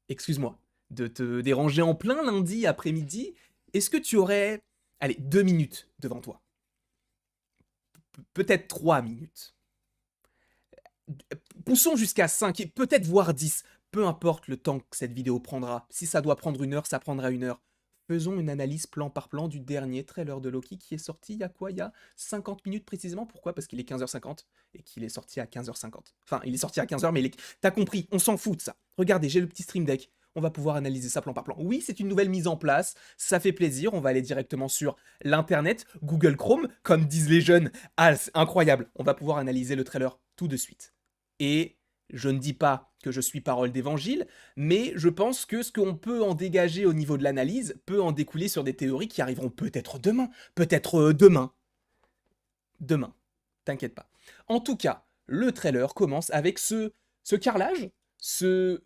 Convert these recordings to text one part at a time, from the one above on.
excuse-moi, de te déranger en plein lundi après-midi. Est-ce que tu aurais, allez, 2 minutes devant toi? Peut-être 3 minutes. Poussons jusqu'à 5 et peut-être voire 10. Peu importe le temps que cette vidéo prendra. Si ça doit prendre 1 heure, ça prendra 1 heure. Faisons une analyse plan par plan du dernier trailer de Loki qui est sorti il y a quoi? Il y a 50 minutes précisément. Pourquoi? Parce qu'il est 15h50 et qu'il est sorti à 15h50. Enfin, il est sorti à 15h, mais t'as compris, on s'en fout de ça. Regardez, j'ai le petit stream deck. On va pouvoir analyser ça plan par plan. Oui, c'est une nouvelle mise en place, ça fait plaisir, on va aller directement sur l'internet, Google Chrome, comme disent les jeunes. Ah, c'est incroyable, on va pouvoir analyser le trailer tout de suite. Et je ne dis pas que je suis parole d'évangile, mais je pense que ce qu'on peut en dégager au niveau de l'analyse peut en découler sur des théories qui arriveront peut-être demain, peut-être demain. Demain, t'inquiète pas. En tout cas, le trailer commence avec ce carrelage, ce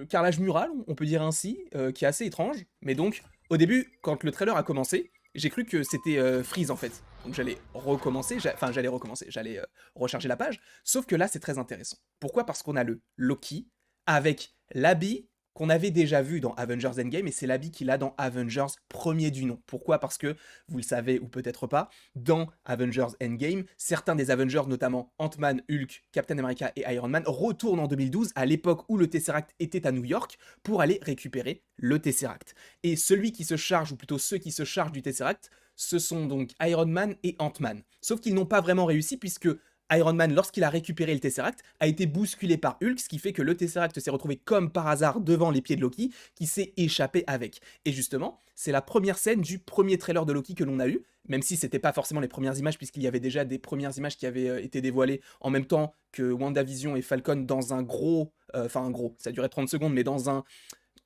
carrelage mural, on peut dire ainsi, qui est assez étrange. Mais donc, au début, quand le trailer a commencé, j'ai cru que c'était Freeze en fait. Donc j'allais recommencer, j'allais recharger la page. Sauf que là, c'est très intéressant. Pourquoi? Parce qu'on a le Loki avec l'habit qu'on avait déjà vu dans Avengers Endgame, et c'est l'habit qu'il a dans Avengers premier du nom. Pourquoi? Parce que, vous le savez ou peut-être pas, dans Avengers Endgame, certains des Avengers, notamment Ant-Man, Hulk, Captain America et Iron Man, retournent en 2012, à l'époque où le Tesseract était à New York, pour aller récupérer le Tesseract. Et celui qui se charge, ou plutôt ceux qui se chargent du Tesseract, ce sont donc Iron Man et Ant-Man. Sauf qu'ils n'ont pas vraiment réussi, puisque Iron Man, lorsqu'il a récupéré le Tesseract, a été bousculé par Hulk, ce qui fait que le Tesseract s'est retrouvé comme par hasard devant les pieds de Loki, qui s'est échappé avec. Et justement, c'est la première scène du premier trailer de Loki que l'on a eu, même si c'était pas forcément les premières images, puisqu'il y avait déjà des premières images qui avaient été dévoilées en même temps que WandaVision et Falcon dans un gros, enfin un gros, ça durait 30 secondes, mais dans un,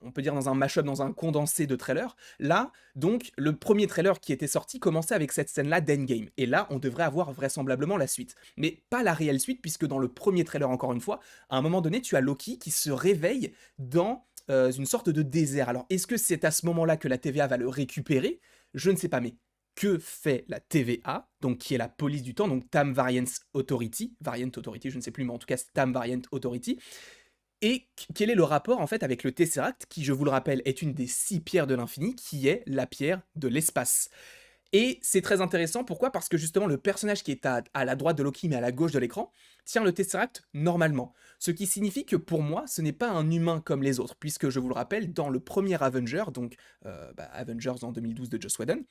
on peut dire dans un mashup, dans un condensé de trailers. Là, donc, le premier trailer qui était sorti commençait avec cette scène-là d'Endgame. Et là, on devrait avoir vraisemblablement la suite. Mais pas la réelle suite, puisque dans le premier trailer, encore une fois, à un moment donné, tu as Loki qui se réveille dans une sorte de désert. Alors, est-ce que c'est à ce moment-là que la TVA va le récupérer? Je ne sais pas, mais que fait la TVA, donc qui est la police du temps, donc Tam Variance Authority, Variant Authority, je ne sais plus, mais en tout cas, c'est Tam Variant Authority. Et quel est le rapport en fait avec le Tesseract, qui je vous le rappelle est une des 6 pierres de l'infini, qui est la pierre de l'espace. Et c'est très intéressant, pourquoi? Parce que justement le personnage qui est à la droite de Loki mais à la gauche de l'écran, tient le Tesseract normalement. Ce qui signifie que pour moi, ce n'est pas un humain comme les autres, puisque je vous le rappelle, dans le premier Avenger, donc Avengers en 2012 de Joss Whedon,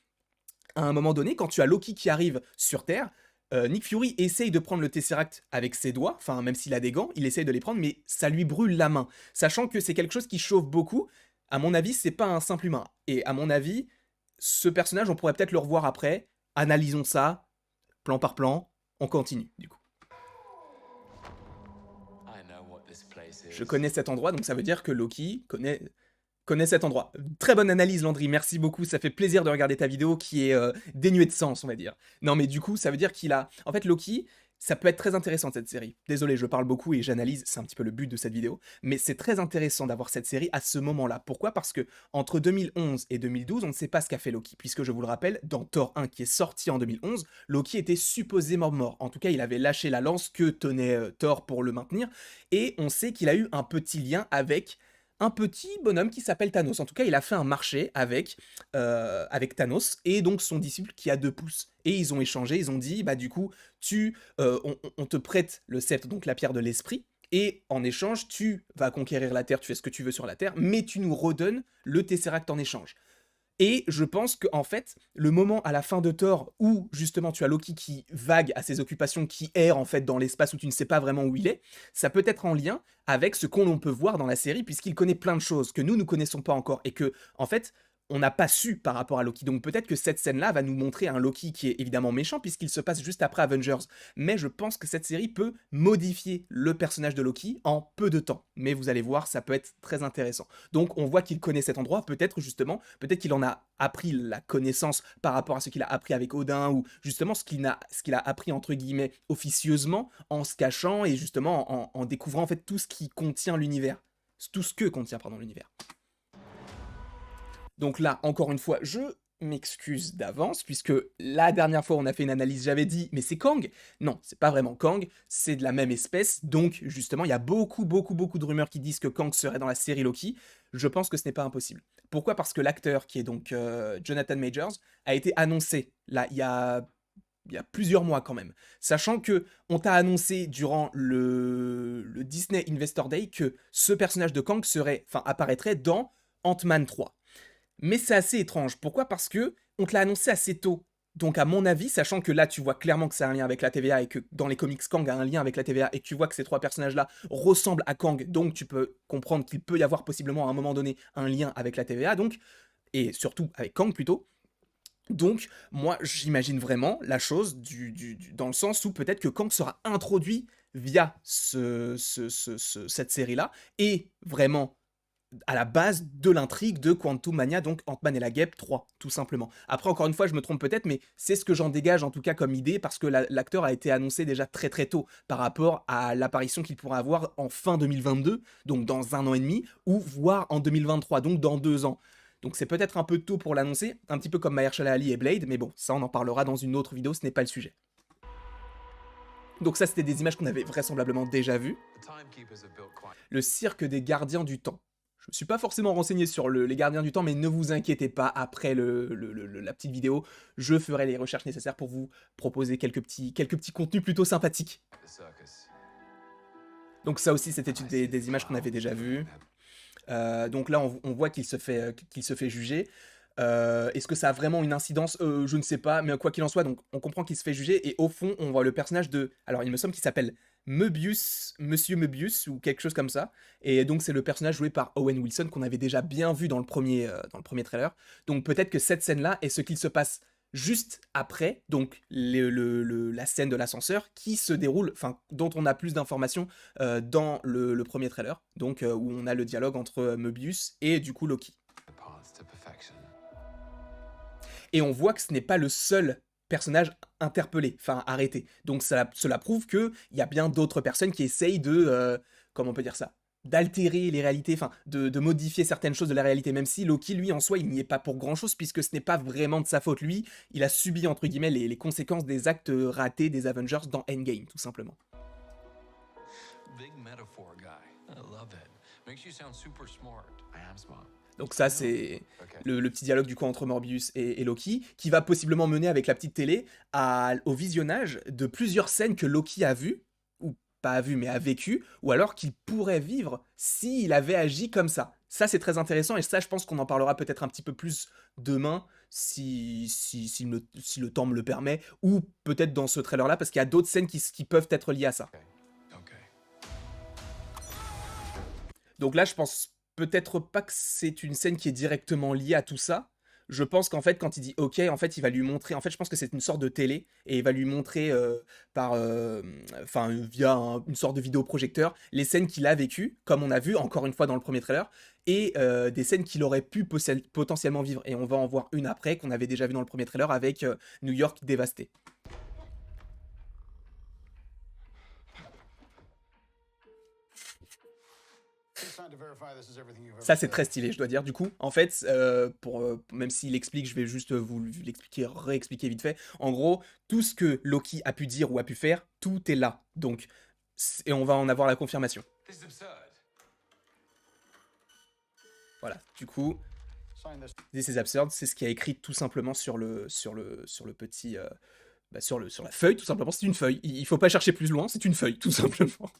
à un moment donné, quand tu as Loki qui arrive sur Terre, Nick Fury essaye de prendre le Tesseract avec ses doigts, enfin même s'il a des gants, il essaye de les prendre, mais ça lui brûle la main. Sachant que c'est quelque chose qui chauffe beaucoup, à mon avis, c'est pas un simple humain. Et à mon avis, ce personnage, on pourrait peut-être le revoir après. Analysons ça, plan par plan, on continue du coup. Je connais cet endroit, donc ça veut dire que Loki connaît cet endroit. Très bonne analyse, Landry, merci beaucoup, ça fait plaisir de regarder ta vidéo qui est dénuée de sens, on va dire. Non, mais du coup, ça veut dire qu'il a... En fait, Loki, ça peut être très intéressant, cette série. Désolé, je parle beaucoup et j'analyse, c'est un petit peu le but de cette vidéo, mais c'est très intéressant d'avoir cette série à ce moment-là. Pourquoi? Parce que entre 2011 et 2012, on ne sait pas ce qu'a fait Loki, puisque je vous le rappelle, dans Thor 1 qui est sorti en 2011, Loki était supposément mort. En tout cas, il avait lâché la lance que tenait Thor pour le maintenir, et on sait qu'il a eu un petit lien avec un petit bonhomme qui s'appelle Thanos. En tout cas, il a fait un marché avec Thanos et donc son disciple qui a 2 pouces. Et ils ont échangé, ils ont dit, bah du coup, on te prête le sceptre, donc la pierre de l'esprit, et en échange, tu vas conquérir la Terre, tu fais ce que tu veux sur la Terre, mais tu nous redonnes le Tesseract en échange. Et je pense qu'en fait, le moment à la fin de Thor où justement tu as Loki qui vague à ses occupations, qui erre en fait dans l'espace où tu ne sais pas vraiment où il est, ça peut être en lien avec ce qu'on peut voir dans la série, puisqu'il connaît plein de choses que nous ne connaissons pas encore et que, en fait, on n'a pas su par rapport à Loki. Donc peut-être que cette scène-là va nous montrer un Loki qui est évidemment méchant, puisqu'il se passe juste après Avengers. Mais je pense que cette série peut modifier le personnage de Loki en peu de temps. Mais vous allez voir, ça peut être très intéressant. Donc on voit qu'il connaît cet endroit, peut-être justement, peut-être qu'il en a appris la connaissance par rapport à ce qu'il a appris avec Odin, ou justement ce qu'il a appris entre guillemets officieusement, en se cachant et justement en découvrant en fait tout ce qui contient l'univers. Tout ce que contient, pardon, l'univers. Donc là, encore une fois, je m'excuse d'avance, puisque la dernière fois on a fait une analyse, j'avais dit: «Mais c'est Kang!» Non, c'est pas vraiment Kang, c'est de la même espèce, donc justement, il y a beaucoup, beaucoup, beaucoup de rumeurs qui disent que Kang serait dans la série Loki. Je pense que ce n'est pas impossible. Pourquoi? Parce que l'acteur qui est donc, Jonathan Majors a été annoncé, là, il y a plusieurs mois quand même. Sachant que on t'a annoncé durant le Disney Investor Day que ce personnage de Kang apparaîtrait dans Ant-Man 3. Mais c'est assez étrange. Pourquoi? Parce que on te l'a annoncé assez tôt. Donc à mon avis, sachant que là tu vois clairement que c'est un lien avec la TVA et que dans les comics Kang a un lien avec la TVA et que tu vois que ces trois personnages-là ressemblent à Kang, donc tu peux comprendre qu'il peut y avoir possiblement à un moment donné un lien avec la TVA, donc, et surtout avec Kang plutôt. Donc, moi, j'imagine vraiment la chose dans le sens où peut-être que Kang sera introduit via cette série-là, et vraiment à la base de l'intrigue de Quantum Mania, donc Ant-Man et la Guêpe 3, tout simplement. Après, encore une fois, je me trompe peut-être, mais c'est ce que j'en dégage en tout cas comme idée, parce que l'acteur a été annoncé déjà très très tôt par rapport à l'apparition qu'il pourrait avoir en fin 2022, donc dans 1 an et demi, ou voire en 2023, donc dans 2 ans. Donc c'est peut-être un peu tôt pour l'annoncer, un petit peu comme Mahershala Ali et Blade, mais bon, ça on en parlera dans une autre vidéo, ce n'est pas le sujet. Donc ça, c'était des images qu'on avait vraisemblablement déjà vues. Le cirque des gardiens du temps. Je me suis pas forcément renseigné sur les gardiens du temps, mais ne vous inquiétez pas, après la petite vidéo, je ferai les recherches nécessaires pour vous proposer quelques petits contenus plutôt sympathiques. Donc ça aussi, c'était des images qu'on avait déjà vues. Donc là, on voit qu'il se fait juger. Est-ce que ça a vraiment une incidence? Je ne sais pas, mais quoi qu'il en soit, donc on comprend qu'il se fait juger, et au fond, on voit le personnage de... Alors, il me semble qu'il s'appelle Möbius, Monsieur Möbius, ou quelque chose comme ça, et donc c'est le personnage joué par Owen Wilson, qu'on avait déjà bien vu dans le premier trailer. Donc peut-être que cette scène-là est ce qu'il se passe juste après, donc la scène de l'ascenseur, qui se déroule, enfin, dont on a plus d'informations dans le premier trailer, donc où on a le dialogue entre Möbius et du coup Loki. Et on voit que ce n'est pas le seul personnage interpellé, enfin arrêté. Donc cela prouve qu'il y a bien d'autres personnes qui essayent comment on peut dire ça, d'altérer les réalités, enfin de modifier certaines choses de la réalité, même si Loki, lui, en soi, il n'y est pas pour grand-chose, puisque ce n'est pas vraiment de sa faute. Lui, il a subi, entre guillemets, les conséquences des actes ratés des Avengers dans Endgame, tout simplement. Big metaphor guy. I love it. Makes you sound super smart. I am smart. Donc ça, c'est le petit dialogue du coup entre Morbius et Loki, qui va possiblement mener avec la petite télé au visionnage de plusieurs scènes que Loki a vues, ou pas vues, mais a vécues, ou alors qu'il pourrait vivre s'il avait agi comme ça. Ça, c'est très intéressant, et ça, je pense qu'on en parlera peut-être un petit peu plus demain, si le temps me le permet, ou peut-être dans ce trailer-là, parce qu'il y a d'autres scènes qui peuvent être liées à ça. Donc là, je pense peut-être pas que c'est une scène qui est directement liée à tout ça. Je pense qu'en fait, quand il dit OK, en fait, il va lui montrer. En fait, je pense que c'est une sorte de télé, et il va lui montrer via une sorte de vidéoprojecteur les scènes qu'il a vécues, comme on a vu encore une fois dans le premier trailer, et des scènes qu'il aurait pu potentiellement vivre. Et on va en voir une après qu'on avait déjà vu dans le premier trailer avec New York dévasté. Ça, c'est très stylé, je dois dire. Du coup, en fait, même s'il explique, je vais juste vous l'expliquer, réexpliquer vite fait. En gros, tout ce que Loki a pu dire ou a pu faire, tout est là. Donc, et on va en avoir la confirmation. Voilà, du coup, This is absurd, c'est ce qui a écrit tout simplement sur le petit... sur la feuille, tout simplement. C'est une feuille. Il faut pas chercher plus loin, c'est une feuille, tout simplement.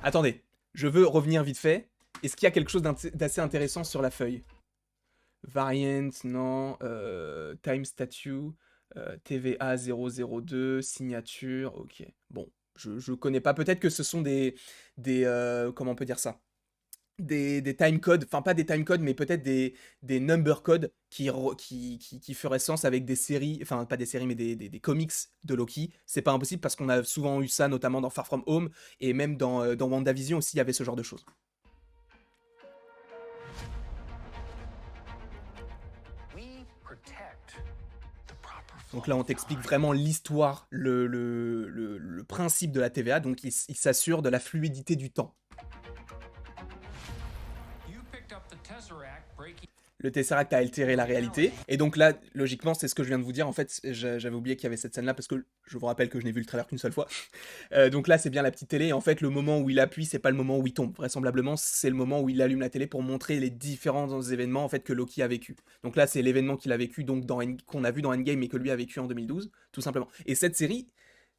Attendez, je veux revenir vite fait. Est-ce qu'il y a quelque chose d'assez intéressant sur la feuille? Variant, non. Time statue. TVA 002, signature, ok. Bon, je connais pas. Peut-être que ce sont comment on peut dire ça? Des time codes, enfin pas des time codes, mais peut-être des number codes qui feraient sens avec des séries, enfin pas des séries, mais des comics de Loki. C'est pas impossible, parce qu'on a souvent eu ça, notamment dans Far From Home, et même dans WandaVision aussi, il y avait ce genre de choses. Donc là, on t'explique vraiment l'histoire, le principe de la TVA, donc il s'assure de la fluidité du temps. Breaking Le Tesseract a altéré la réalité. Et donc là, logiquement, c'est ce que je viens de vous dire. En fait, j'avais oublié qu'il y avait cette scène-là parce que je vous rappelle que je n'ai vu le trailer qu'une seule fois. Donc là, c'est bien la petite télé. Et en fait, le moment où il appuie, c'est pas le moment où il tombe. Vraisemblablement, c'est le moment où il allume la télé pour montrer les différents événements en fait que Loki a vécu. Donc là, c'est l'événement qu'il a vécu, donc qu'on a vu dans Endgame et que lui a vécu en 2012, tout simplement. Et cette série,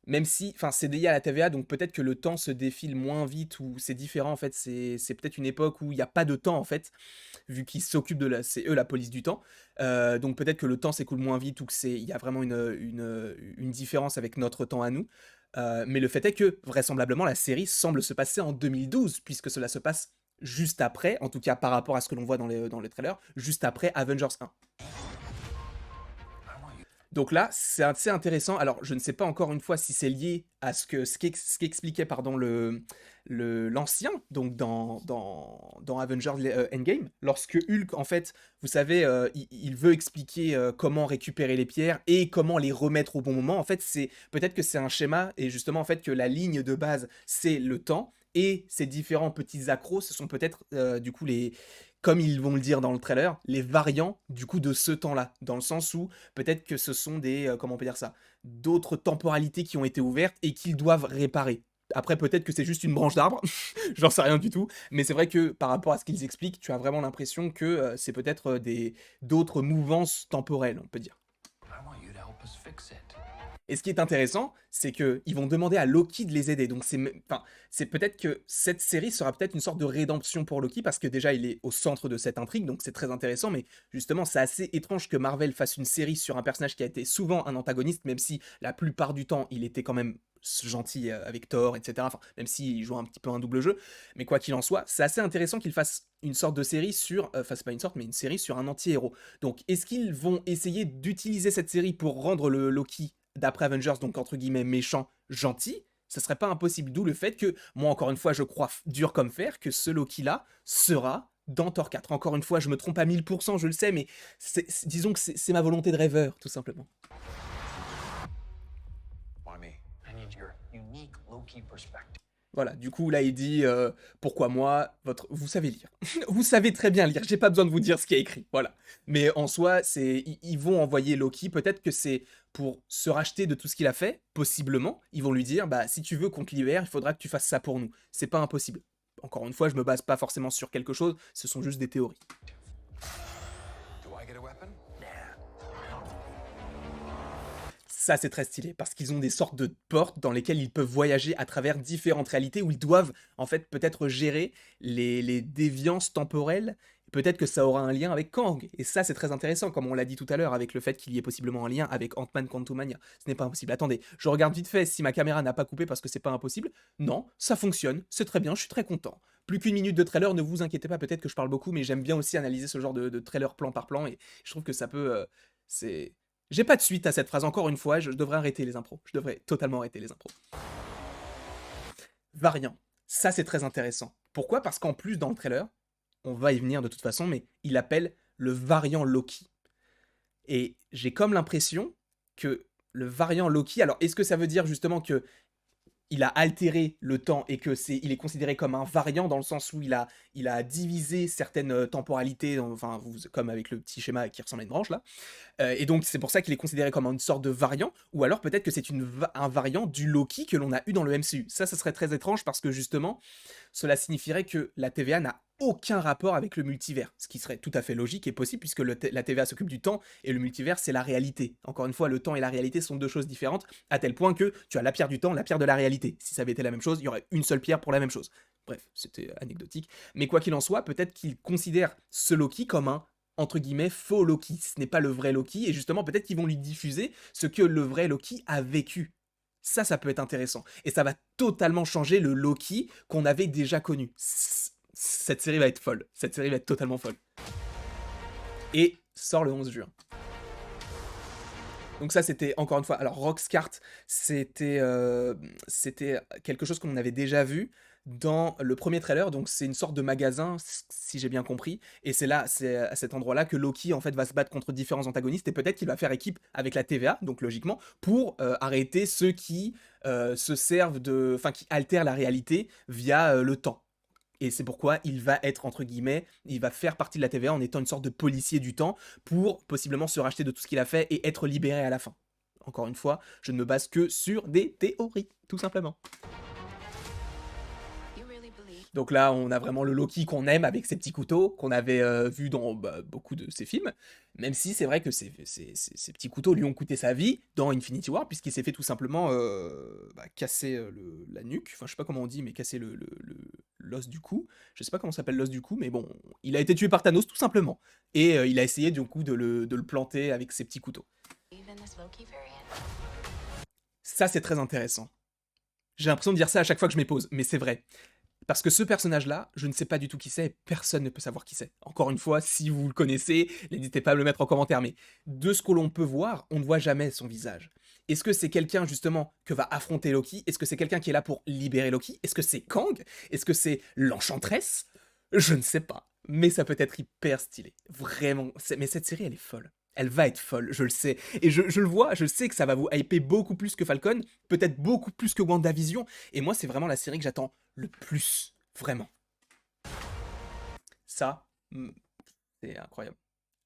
même si, enfin, c'est dédié à la TVA, donc peut-être que le temps se défile moins vite ou c'est différent en fait. C'est peut-être une époque où il n'y a pas de temps en fait, vu qu'ils s'occupent de c'est eux la police du temps. Donc peut-être que le temps s'écoule moins vite ou que il y a vraiment une différence avec notre temps à nous. Mais le fait est que vraisemblablement la série semble se passer en 2012 puisque cela se passe juste après, en tout cas par rapport à ce que l'on voit dans le trailer, juste après Avengers 1. Donc là, c'est assez intéressant. Alors, je ne sais pas encore une fois si c'est lié à ce qu'expliquait pardon l'ancien, donc dans Avengers Endgame, lorsque Hulk, en fait, vous savez, il veut expliquer comment récupérer les pierres et comment les remettre au bon moment. En fait, c'est peut-être que c'est un schéma et justement en fait que la ligne de base c'est le temps et ces différents petits accros, ce sont peut-être du coup comme ils vont le dire dans le trailer, les variants du coup de ce temps-là, dans le sens où peut-être que ce sont comment on peut dire ça, d'autres temporalités qui ont été ouvertes et qu'ils doivent réparer. Après, peut-être que c'est juste une branche d'arbre, j'en sais rien du tout, mais c'est vrai que par rapport à ce qu'ils expliquent, tu as vraiment l'impression que c'est peut-être d'autres mouvances temporelles, on peut dire. I want you to help us fix it. Et ce qui est intéressant, c'est qu'ils vont demander à Loki de les aider. Donc c'est peut-être que cette série sera peut-être une sorte de rédemption pour Loki, parce que déjà il est au centre de cette intrigue, donc c'est très intéressant, mais justement c'est assez étrange que Marvel fasse une série sur un personnage qui a été souvent un antagoniste, même si la plupart du temps il était quand même gentil avec Thor, etc. Enfin, même s'il joue un petit peu un double jeu. Mais quoi qu'il en soit, c'est assez intéressant qu'ils fassent une sorte de série sur... Enfin, c'est pas une sorte, mais une série sur un anti-héros. Donc, est-ce qu'ils vont essayer d'utiliser cette série pour rendre le Loki d'après Avengers, donc entre guillemets méchant, gentil? Ça serait pas impossible. D'où le fait que, moi encore une fois, je crois dur comme fer que ce Loki-là sera dans Thor 4. Encore une fois, je me trompe à 1000%, je le sais, mais disons que c'est ma volonté de rêveur, tout simplement. Why me? I need your unique Loki perspective. Voilà, du coup là il dit pourquoi moi, vous savez lire. Vous savez très bien lire, j'ai pas besoin de vous dire ce qui est écrit, voilà. Mais en soi, ils vont envoyer Loki, peut-être que c'est pour se racheter de tout ce qu'il a fait, possiblement. Ils vont lui dire bah si tu veux qu'on te libère, il faudra que tu fasses ça pour nous. C'est pas impossible. Encore une fois, je me base pas forcément sur quelque chose, ce sont juste des théories. Do I get a weapon? Ça, c'est très stylé, parce qu'ils ont des sortes de portes dans lesquelles ils peuvent voyager à travers différentes réalités, où ils doivent, en fait, peut-être gérer les déviances temporelles. Peut-être que ça aura un lien avec Kang. Et ça, c'est très intéressant, comme on l'a dit tout à l'heure, avec le fait qu'il y ait possiblement un lien avec Ant-Man Quantumania. Ce n'est pas impossible. Attendez, je regarde vite fait si ma caméra n'a pas coupé parce que c'est pas impossible. Non, ça fonctionne, c'est très bien, je suis très content. Plus qu'une minute de trailer, ne vous inquiétez pas, peut-être que je parle beaucoup, mais j'aime bien aussi analyser ce genre de trailer plan par plan, et je trouve que ça peut... c'est j'ai pas de suite à cette phrase, encore une fois, je devrais arrêter les impros. Je devrais totalement arrêter les impros. Variant. Ça, c'est très intéressant. Pourquoi? Parce qu'en plus, dans le trailer, on va y venir de toute façon, mais il appelle le variant Loki. Et j'ai comme l'impression que le variant Loki... Alors, est-ce que ça veut dire justement que il a altéré le temps et que il est considéré comme un variant dans le sens où il a divisé certaines temporalités, enfin, comme avec le petit schéma qui ressemble à une branche là. Et donc c'est pour ça qu'il est considéré comme une sorte de variant, ou alors peut-être que c'est un variant du Loki que l'on a eu dans le MCU. Ça serait très étrange parce que justement, cela signifierait que la TVA n'a aucun rapport avec le multivers, ce qui serait tout à fait logique et possible puisque la TVA s'occupe du temps et le multivers c'est la réalité. Encore une fois, le temps et la réalité sont deux choses différentes, à tel point que tu as la pierre du temps, la pierre de la réalité. Si ça avait été la même chose, il y aurait une seule pierre pour la même chose. Bref, c'était anecdotique. Mais quoi qu'il en soit, peut-être qu'il considère ce Loki comme un entre guillemets faux Loki. Ce n'est pas le vrai Loki, et justement peut-être qu'ils vont lui diffuser ce que le vrai Loki a vécu. Ça peut être intéressant. Et ça va totalement changer le Loki qu'on avait déjà connu. Cette série va être folle. Cette série va être totalement folle. Et sort le 11 juin. Donc ça, c'était, encore une fois, alors Roxcart, c'était quelque chose qu'on avait déjà vu dans le premier trailer, donc c'est une sorte de magasin, si j'ai bien compris, et c'est à cet endroit-là que Loki, en fait, va se battre contre différents antagonistes, et peut-être qu'il va faire équipe avec la TVA, donc logiquement, pour arrêter ceux qui se servent enfin, qui altèrent la réalité via le temps. et c'est pourquoi il va être, entre guillemets, il va faire partie de la TVA en étant une sorte de policier du temps pour possiblement se racheter de tout ce qu'il a fait et être libéré à la fin. Encore une fois, je ne me base que sur des théories, tout simplement. Donc là, on a vraiment le Loki qu'on aime avec ses petits couteaux, qu'on avait vu dans beaucoup de ses films, même si c'est vrai que ces petits couteaux lui ont coûté sa vie dans Infinity War, puisqu'il s'est fait tout simplement casser la nuque, enfin je sais pas comment on dit, mais casser l'os du cou, je sais pas comment s'appelle l'os du cou, mais bon, il a été tué par Thanos tout simplement, et il a essayé du coup de le planter avec ses petits couteaux. Ça c'est très intéressant. J'ai l'impression de dire ça à chaque fois que je m'épose, mais c'est vrai. Parce que ce personnage-là, je ne sais pas du tout qui c'est, et personne ne peut savoir qui c'est. Encore une fois, si vous le connaissez, n'hésitez pas à me le mettre en commentaire, mais de ce que l'on peut voir, on ne voit jamais son visage. Est-ce que c'est quelqu'un justement que va affronter Loki? Est-ce que c'est quelqu'un qui est là pour libérer Loki? Est-ce que c'est Kang? Est-ce que c'est l'Enchantresse? Je ne sais pas, mais ça peut être hyper stylé. Vraiment, mais cette série, elle est folle. Elle va être folle, je le sais. Et je le vois, je sais que ça va vous hyper beaucoup plus que Falcon, peut-être beaucoup plus que WandaVision. Et moi, c'est vraiment la série que j'attends le plus. Vraiment. Ça, c'est incroyable.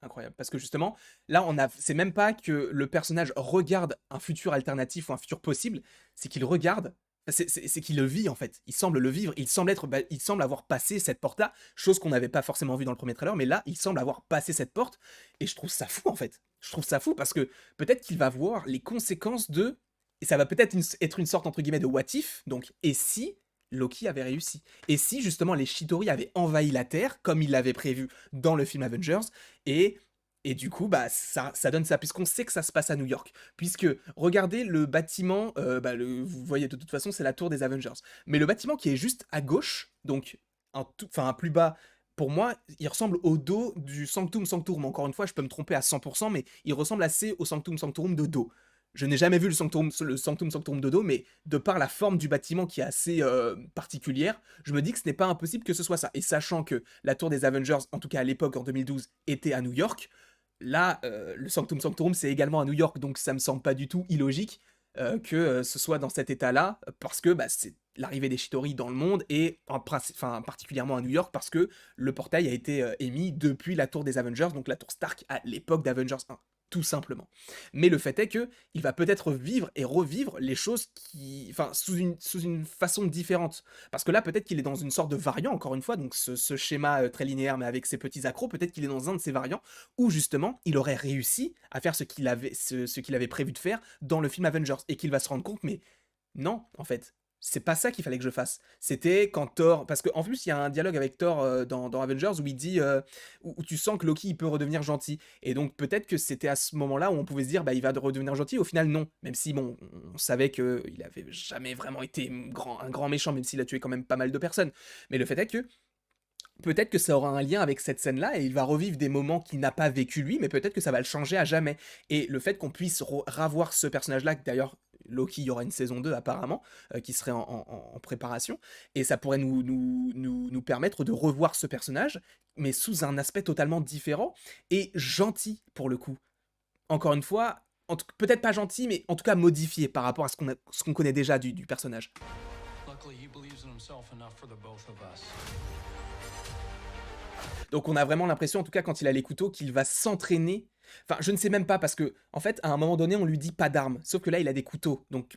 Incroyable. Parce que justement, là, c'est même pas que le personnage regarde un futur alternatif ou un futur possible, c'est qu'il regarde. C'est qu'il le vit en fait. Il semble le vivre. Il semble avoir passé cette porte-là, chose qu'on n'avait pas forcément vue dans le premier trailer, mais là, il semble avoir passé cette porte. Et je trouve ça fou en fait. Je trouve ça fou parce que peut-être qu'il va voir les conséquences de. Et ça va peut-être être une sorte entre guillemets de what if. Donc, et si Loki avait réussi? Et si justement les Chitauri avaient envahi la Terre, comme il l'avait prévu dans le film Avengers, et, et du coup, ça donne ça, puisqu'on sait que ça se passe à New York. Puisque, regardez le bâtiment, vous voyez de toute façon, c'est la tour des Avengers. Mais le bâtiment qui est juste à gauche, donc un plus bas, pour moi, il ressemble au dos du Sanctum Sanctorum. Encore une fois, je peux me tromper à 100%, mais il ressemble assez au Sanctum Sanctorum de dos. Je n'ai jamais vu le Sanctum Sanctorum de dos, mais de par la forme du bâtiment qui est assez particulière, je me dis que ce n'est pas impossible que ce soit ça. Et sachant que la tour des Avengers, en tout cas à l'époque, en 2012, était à New York, là, le Sanctum Sanctorum, c'est également à New York, donc ça me semble pas du tout illogique que ce soit dans cet état-là, parce que c'est l'arrivée des Chitauri dans le monde, et particulièrement à New York, parce que le portail a été émis depuis la tour des Avengers, donc la tour Stark à l'époque d'Avengers 1. Tout simplement. Mais le fait est que il va peut-être vivre et revivre les choses sous une façon différente. Parce que là, peut-être qu'il est dans une sorte de variant, encore une fois, donc ce schéma très linéaire, mais avec ses petits accros, peut-être qu'il est dans un de ces variants où justement, il aurait réussi à faire ce qu'il avait prévu de faire dans le film Avengers, et qu'il va se rendre compte, mais non, en fait. C'est pas ça qu'il fallait que je fasse. C'était quand Thor. Parce qu'en plus, il y a un dialogue avec Thor dans Avengers où il dit. Où tu sens que Loki il peut redevenir gentil. Et donc, peut-être que c'était à ce moment-là où on pouvait se dire, il va redevenir gentil. Au final, non. Même si, bon, on savait qu'il avait jamais vraiment été un grand méchant, même s'il a tué quand même pas mal de personnes. Mais le fait est que. Peut-être que ça aura un lien avec cette scène-là et il va revivre des moments qu'il n'a pas vécu lui, mais peut-être que ça va le changer à jamais. Et le fait qu'on puisse revoir ce personnage-là, que d'ailleurs, Loki, il y aura une saison 2 apparemment, qui serait en préparation, et ça pourrait nous permettre de revoir ce personnage, mais sous un aspect totalement différent et gentil pour le coup. Encore une fois, peut-être pas gentil, mais en tout cas modifié par rapport à ce qu'on connaît déjà du personnage. Luckily, he believes in himself enough for the both of us. Donc on a vraiment l'impression, en tout cas quand il a les couteaux, qu'il va s'entraîner. Enfin, je ne sais même pas, parce que, en fait, à un moment donné, on lui dit pas d'armes. Sauf que là, il a des couteaux. Donc,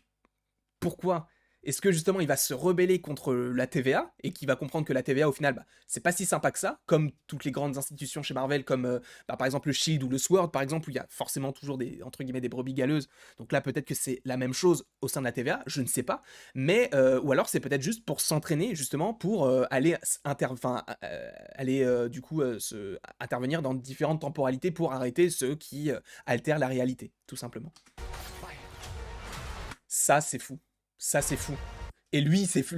pourquoi? Est-ce que justement il va se rebeller contre la TVA et qu'il va comprendre que la TVA au final c'est pas si sympa que ça, comme toutes les grandes institutions chez Marvel, comme par exemple le Shield ou le Sword par exemple, où il y a forcément toujours des entre guillemets des brebis galeuses. Donc là peut-être que c'est la même chose au sein de la TVA, je ne sais pas, mais ou alors c'est peut-être juste pour s'entraîner justement pour aller du coup intervenir dans différentes temporalités pour arrêter ceux qui altèrent la réalité, tout simplement. Ça c'est fou. Ça, c'est fou. Et lui, c'est fou.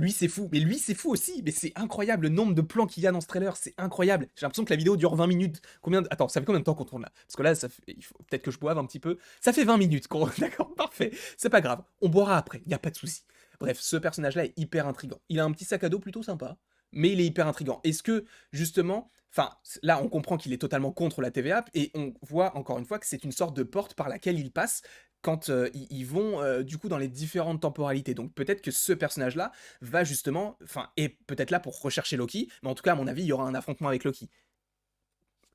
Mais lui, c'est fou aussi. Mais c'est incroyable le nombre de plans qu'il y a dans ce trailer. C'est incroyable. J'ai l'impression que la vidéo dure 20 minutes. Attends, ça fait combien de temps qu'on tourne là? Parce que là, il faut peut-être que je boive un petit peu. Ça fait 20 minutes qu'on. D'accord, parfait. C'est pas grave. On boira après. Il n'y a pas de souci. Bref, ce personnage-là est hyper intriguant. Il a un petit sac à dos plutôt sympa. Mais il est hyper intriguant. Est-ce que, justement. Enfin, là, on comprend qu'il est totalement contre la TVA. Et on voit, encore une fois, que c'est une sorte de porte par laquelle il passe quand, ils vont, du coup, dans les différentes temporalités. Donc peut-être que ce personnage-là va justement enfin, est peut-être là pour rechercher Loki, mais en tout cas, à mon avis, il y aura un affrontement avec Loki.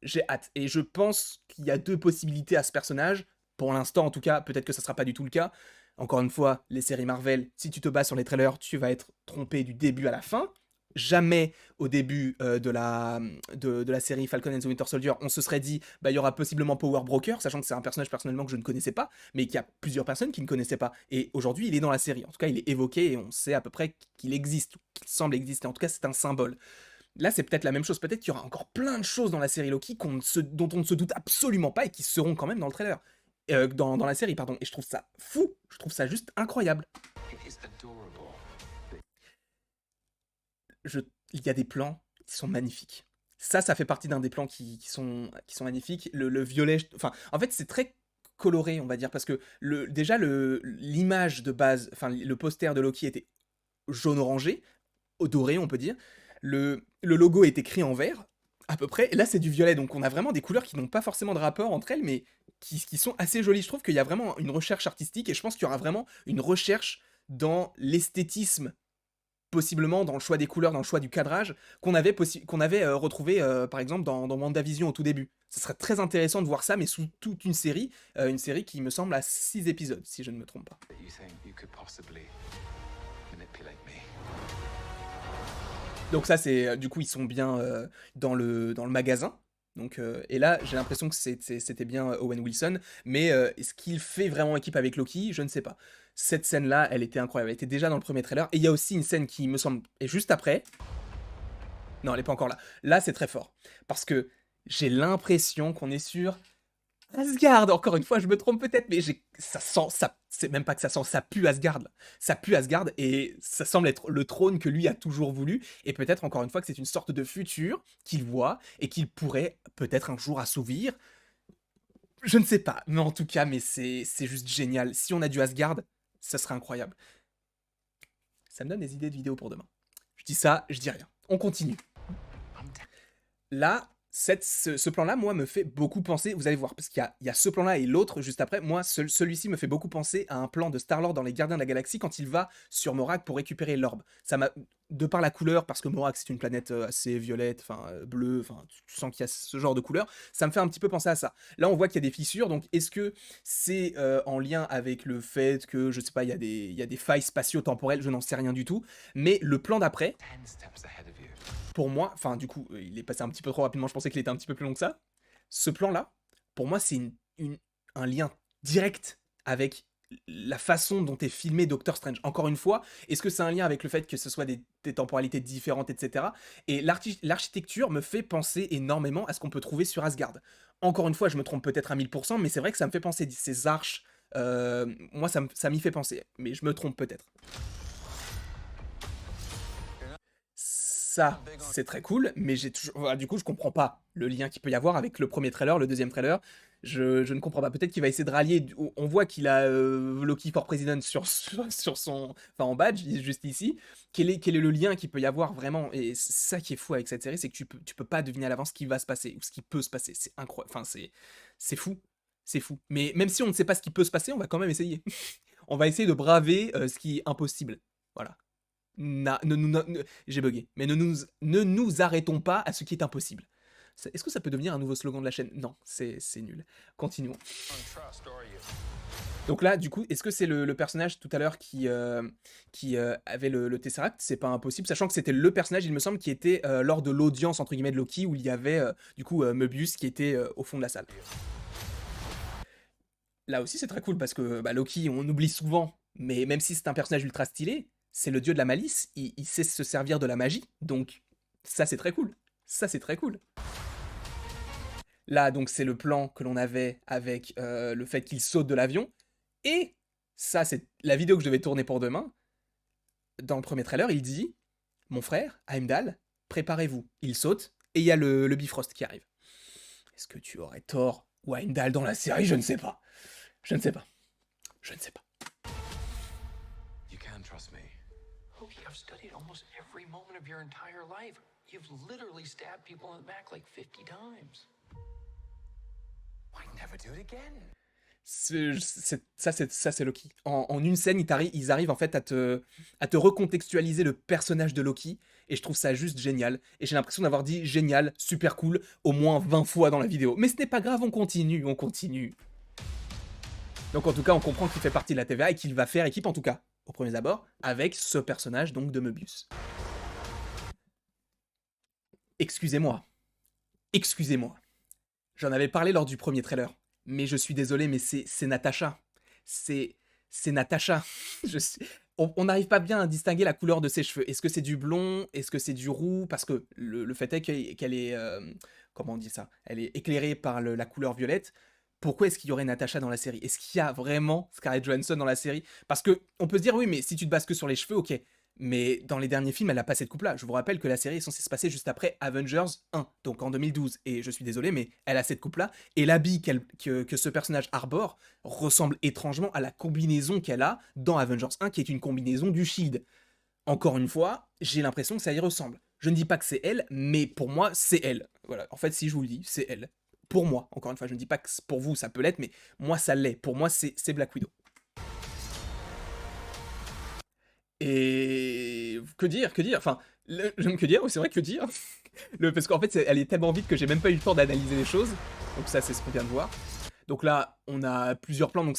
J'ai hâte et je pense qu'il y a 2 possibilités à ce personnage. Pour l'instant, en tout cas, peut-être que ça sera pas du tout le cas. Encore une fois, les séries Marvel, si tu te bases sur les trailers, tu vas être trompé du début à la fin. Jamais au début, de la série Falcon and the Winter Soldier, on se serait dit: «Bah, il y aura possiblement Power Broker», sachant que c'est un personnage personnellement que je ne connaissais pas, mais qu'il y a plusieurs personnes qui ne connaissaient pas et aujourd'hui, il est dans la série. En tout cas, il est évoqué et on sait à peu près qu'il existe ou qu'il semble exister. En tout cas, c'est un symbole. Là, c'est peut-être la même chose. Peut-être qu'il y aura encore plein de choses dans la série Loki dont on ne se doute absolument pas et qui seront quand même dans le trailer. Dans la série, pardon. Et je trouve ça fou. Je trouve ça juste incroyable. It is adorable. Je... Il y a des plans qui sont magnifiques. Ça fait partie d'un des plans qui sont magnifiques. Le violet. Enfin, en fait, c'est très coloré, on va dire, parce que déjà, l'image de base, enfin, le poster de Loki était jaune-orangé, doré, on peut dire. Le logo est écrit en vert, à peu près. Et là, c'est du violet, donc on a vraiment des couleurs qui n'ont pas forcément de rapport entre elles, mais qui sont assez jolies. Je trouve qu'il y a vraiment une recherche artistique, et je pense qu'il y aura vraiment une recherche dans l'esthétisme, possiblement dans le choix des couleurs, dans le choix du cadrage, qu'on avait retrouvé, par exemple, dans WandaVision au tout début. Ce serait très intéressant de voir ça, mais sous toute une série qui me semble à 6 épisodes, si je ne me trompe pas. That you think you could possibly manipulate me. Donc ça, c'est du coup, ils sont bien dans le magasin. Donc, et là, j'ai l'impression que c'était bien Owen Wilson, mais est-ce qu'il fait vraiment équipe avec Loki? Je ne sais pas. Cette scène-là, elle était incroyable. Elle était déjà dans le premier trailer. Et il y a aussi une scène qui me semble est juste après. Non, elle est pas encore là. Là, c'est très fort parce que j'ai l'impression qu'on est sur Asgard. Encore une fois, je me trompe peut-être, mais ça sent, ça, c'est même pas que ça sent, ça pue Asgard, là. Ça pue Asgard et ça semble être le trône que lui a toujours voulu. Et peut-être encore une fois que c'est une sorte de futur qu'il voit et qu'il pourrait peut-être un jour assouvir. Je ne sais pas, mais en tout cas, mais c'est juste génial. Si on a du Asgard, ça serait incroyable. Ça me donne des idées de vidéos pour demain. Je dis ça, je dis rien. On continue. Là, ce plan-là, moi, me fait beaucoup penser, vous allez voir, parce qu'il y a ce plan-là et l'autre juste après, moi, celui-ci me fait beaucoup penser à un plan de Star-Lord dans Les Gardiens de la Galaxie quand il va sur Morak pour récupérer l'orbe. Ça m'a, de par la couleur, parce que Morak c'est une planète assez violette, enfin bleue, enfin tu sens qu'il y a ce genre de couleur, ça me fait un petit peu penser à ça. Là, on voit qu'il y a des fissures, donc est-ce que c'est en lien avec le fait que, je sais pas, il y a des failles spatio-temporelles, je n'en sais rien du tout, mais le plan d'après, 10 steps ahead of you. pour moi, enfin du coup, il est passé un petit peu trop rapidement, je pensais qu'il était un petit peu plus long que ça. Ce plan-là, pour moi, c'est un lien direct avec la façon dont est filmé Doctor Strange. Encore une fois, est-ce que c'est un lien avec le fait que ce soit des temporalités différentes, etc. Et l'architecture me fait penser énormément à ce qu'on peut trouver sur Asgard. Encore une fois, je me trompe peut-être à 1000%, mais c'est vrai que ça me fait penser, ces arches, moi ça m'y fait penser, mais je me trompe peut-être. Ça, c'est très cool, mais j'ai toujours, voilà, du coup, je comprends pas le lien qu'il peut y avoir avec le premier trailer, le deuxième trailer. Je ne comprends pas. Peut-être qu'il va essayer de rallier. On voit qu'il a Loki for President sur son, enfin en badge, juste ici. Quel est le lien qu'il peut y avoir vraiment? Et c'est ça qui est fou avec cette série, c'est que tu peux pas deviner à l'avance ce qui va se passer ou ce qui peut se passer. C'est incroyable. Enfin, c'est fou, c'est fou. Mais même si on ne sait pas ce qui peut se passer, on va quand même essayer. On va essayer de braver ce qui est impossible. Voilà. J'ai bugué. Mais ne nous arrêtons pas à ce qui est impossible. Est-ce que ça peut devenir un nouveau slogan de la chaîne? Non, c'est nul. Continuons. On trust, are you? Donc là, du coup, est-ce que c'est le personnage tout à l'heure qui avait le Tesseract? C'est pas impossible, sachant que c'était le personnage, il me semble, qui était lors de l'audience entre guillemets de Loki, où il y avait du coup Möbius qui était au fond de la salle. Là aussi, c'est très cool parce que bah, Loki, on oublie souvent, mais même si c'est un personnage ultra stylé, c'est le dieu de la malice, il sait se servir de la magie, donc ça c'est très cool. Ça c'est très cool. Là, donc c'est le plan que l'on avait avec le fait qu'il saute de l'avion, et ça c'est la vidéo que je devais tourner pour demain. Dans le premier trailer, il dit: Mon frère, Heimdall, préparez-vous. Il saute, et il y a le Bifrost qui arrive. Est-ce que tu aurais Thor ou Heimdall dans la série? Je ne sais pas. Je ne sais pas. Je ne sais pas. You can trust me. Loki, I've studied almost every moment of your entire life. You've literally stabbed people in the back like 50 times. Why never do it again? Ça, c'est Loki. En une scène, ils arrivent en fait à te recontextualiser le personnage de Loki, et je trouve ça juste génial. Et j'ai l'impression d'avoir dit génial, super cool, au moins 20 fois dans la vidéo. Mais ce n'est pas grave, on continue, on continue. Donc en tout cas, on comprend qu'il fait partie de la TVA et qu'il va faire équipe, en tout cas, au premier abord, avec ce personnage donc de Möbius. Excusez-moi. Excusez-moi. J'en avais parlé lors du premier trailer. Mais je suis désolé, mais c'est Natasha. C'est Natasha. On n'arrive pas bien à distinguer la couleur de ses cheveux. Est-ce que c'est du blond? Est-ce que c'est du roux? Parce que le fait est qu'elle est... comment on dit ça? Elle est éclairée par la couleur violette. Pourquoi est-ce qu'il y aurait Natasha dans la série? Est-ce qu'il y a vraiment Scarlett Johansson dans la série? Parce que on peut se dire, oui, mais si tu te bases que sur les cheveux, ok. Mais dans les derniers films, elle a pas cette coupe-là. Je vous rappelle que la série est censée se passer juste après Avengers 1, donc en 2012. Et je suis désolé, mais elle a cette coupe-là. Et l'habit que ce personnage arbore ressemble étrangement à la combinaison qu'elle a dans Avengers 1, qui est une combinaison du Shield. Encore une fois, j'ai l'impression que ça y ressemble. Je ne dis pas que c'est elle, mais pour moi, c'est elle. Voilà, en fait, si je vous le dis, c'est elle. Pour moi, encore une fois, je ne dis pas que pour vous, ça peut l'être, mais moi, ça l'est. Pour moi, c'est Black Widow. Et que dire, que dire? Enfin, que dire? Oui, c'est vrai, que dire? Parce qu'en fait, elle est tellement vite que j'ai même pas eu le temps d'analyser les choses. Donc ça, c'est ce qu'on vient de voir. Donc là, on a plusieurs plans. Donc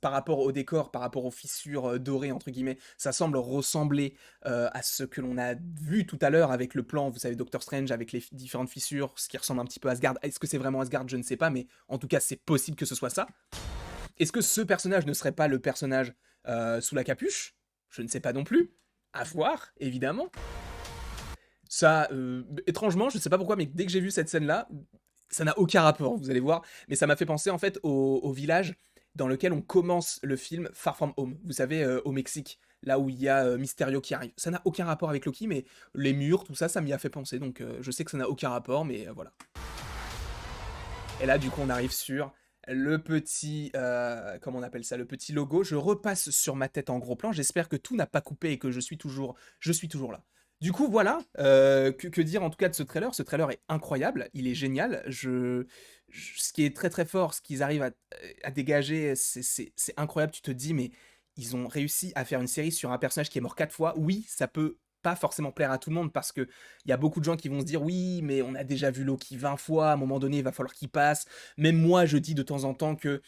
par rapport au décor, par rapport aux fissures dorées, entre guillemets, ça semble ressembler à ce que l'on a vu tout à l'heure avec le plan, vous savez, Doctor Strange, avec les différentes fissures, ce qui ressemble un petit peu à Asgard. Est-ce que c'est vraiment Asgard? Je ne sais pas, mais en tout cas, c'est possible que ce soit ça. Est-ce que ce personnage ne serait pas le personnage sous la capuche? Je ne sais pas non plus. À voir, évidemment. Ça, étrangement, je ne sais pas pourquoi, mais dès que j'ai vu cette scène-là, ça n'a aucun rapport, vous allez voir, mais ça m'a fait penser en fait au village dans lequel on commence le film Far From Home, vous savez, au Mexique, là où il y a Mysterio qui arrive. Ça n'a aucun rapport avec Loki, mais les murs, tout ça, ça m'y a fait penser, donc je sais que ça n'a aucun rapport, mais voilà. Et là, du coup, on arrive sur le petit, comment on appelle ça, le petit logo. Je repasse sur ma tête en gros plan. J'espère que tout n'a pas coupé et que je suis toujours là. Du coup, voilà, que dire en tout cas de ce trailer? Ce trailer est incroyable, il est génial. Ce qui est très très fort, ce qu'ils arrivent à dégager, c'est incroyable. Tu te dis, mais ils ont réussi à faire une série sur un personnage qui est mort 4 fois. Oui, ça peut pas forcément plaire à tout le monde parce que il y a beaucoup de gens qui vont se dire oui, mais on a déjà vu Loki 20 fois, à un moment donné, il va falloir qu'il passe. Même moi, je dis de temps en temps que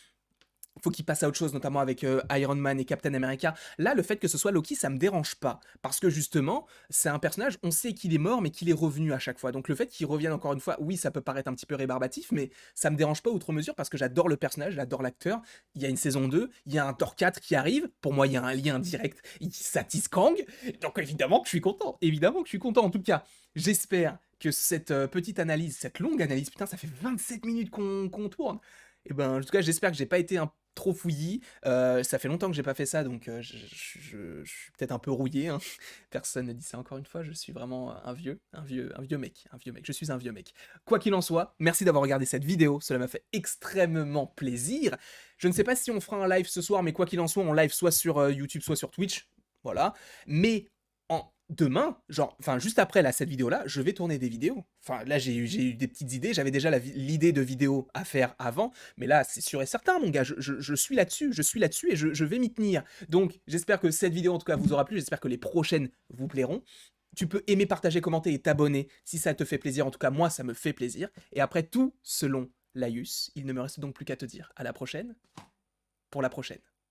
faut qu'il passe à autre chose, notamment avec Iron Man et Captain America. Là, le fait que ce soit Loki, ça me dérange pas. Parce que justement, c'est un personnage, on sait qu'il est mort, mais qu'il est revenu à chaque fois. Donc le fait qu'il revienne encore une fois, oui, ça peut paraître un petit peu rébarbatif, mais ça me dérange pas outre mesure parce que j'adore le personnage, j'adore l'acteur. Il y a une saison 2, il y a un Thor 4 qui arrive. Pour moi, il y a un lien direct. Ça tisse Kang. Donc évidemment que je suis content. Évidemment que je suis content. En tout cas, j'espère que cette petite analyse, cette longue analyse, putain, ça fait 27 minutes qu'on tourne. Et ben, en tout cas, j'espère que j'ai pas été un trop fouillis. Ça fait longtemps que j'ai pas fait ça, donc je suis peut-être un peu rouillé, hein. Personne ne dit ça encore une fois, je suis vraiment un vieux mec, un vieux mec, je suis un vieux mec. Quoi qu'il en soit, merci d'avoir regardé cette vidéo, cela m'a fait extrêmement plaisir. Je ne sais pas si on fera un live ce soir, mais quoi qu'il en soit, on live soit sur YouTube, soit sur Twitch, voilà. Mais demain, genre, enfin juste après là, cette vidéo-là, je vais tourner des vidéos. Enfin là, j'ai eu des petites idées, j'avais déjà l'idée de vidéo à faire avant, mais là, c'est sûr et certain, mon gars, je suis là-dessus, et je vais m'y tenir. Donc, j'espère que cette vidéo, en tout cas, vous aura plu, j'espère que les prochaines vous plairont. Tu peux aimer, partager, commenter et t'abonner si ça te fait plaisir. En tout cas, moi, ça me fait plaisir. Et après tout, selon Laïus, il ne me reste donc plus qu'à te dire à la prochaine, pour la prochaine.